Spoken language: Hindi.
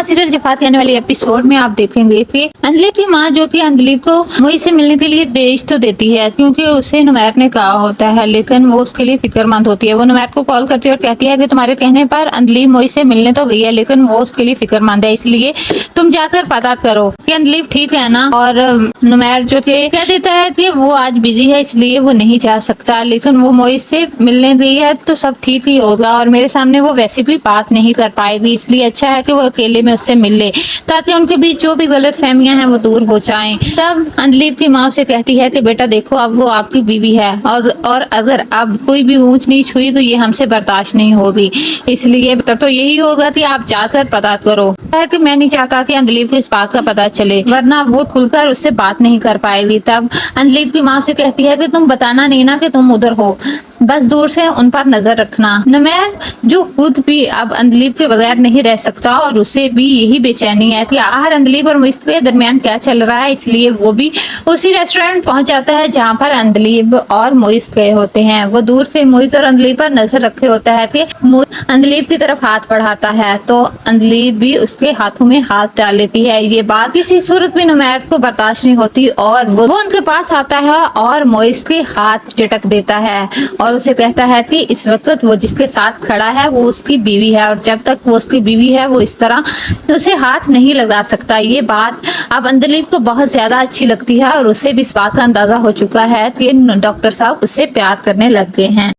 सीरियल जफा के आने वाले एपिसोड में आप देखेंगे कि अंजलि की माँ जो कि अंजलि को मोहित से मिलने के लिए भेज तो देती है क्योंकि उसे नुमैर ने कहा होता है, लेकिन वो उसके लिए फिक्रमंद होती है। वो नुमैर को कॉल करती है और कहती है कि तुम्हारे कहने पर अंजलि मोहित से मिलने तो गई है, लेकिन वो उसके लिए फिक्रमंद है, इसलिए तुम जाकर पता करो कि अंजलि ठीक है ना। और नुमैर जो थे कह देता है कि वो आज बिजी है इसलिए वो नहीं जा सकता, लेकिन वो मोहित से मिलने गई है तो सब ठीक ही होगा और मेरे सामने वो वैसे भी बात नहीं कर पाएगी, इसलिए अच्छा है कि वो अकेले में उससे मिल ले ताकि उनके बीच जो भी गलत फहमियां हैं वो दूर हो जाएं। तब अंजलि की माँ से कहती है कि बेटा देखो अब वो आपकी बीवी है और अगर अब कोई भी ऊंच नीच हुई तो ये हमसे बर्दाश्त नहीं होगी, इसलिए तब तो यही होगा कि आप जाकर पता करो। कि मैं नहीं चाहता कि अंजलि को इस बात का पता चले वरना वो खुलकर उससे बात नहीं कर पाएगी। तब अंजलि की माँ से कहती है कि तुम बताना नहीं ना कि तुम उधर हो, बस दूर से उन पर नजर रखना। नुमैर जो खुद भी अब अंजलि के बगैर नहीं रह सकता और उसे भी यही बेचैनी है कि आखिर अंजलि और मोहित के दरमियान क्या चल रहा है, इसलिए वो भी उसी रेस्टोरेंट पहुंच जाता है जहां पर अंजलि और मोहित गए होते हैं। वो दूर से मोहित और अंजलि पर नजर रखे होता है कि अंजलि की तरफ हाथ बढ़ाता है तो अंजलि भी उसके हाथों में हाथ डाल लेती है। ये बात किसी सूरत में नुमैर को बर्दाश्त नहीं होती और वो उनके पास आता है और मोहित के हाथ झटक देता है और उसे कहता है कि इस वक्त वो जिसके साथ खड़ा है वो उसकी बीवी है और जब तक वो उसकी बीवी है वो इस तरह उसे हाथ नहीं लगा सकता। ये बात अब अंजलि को बहुत ज्यादा अच्छी लगती है और उसे भी इस बात का अंदाजा हो चुका है कि डॉक्टर साहब उससे प्यार करने लग गए हैं।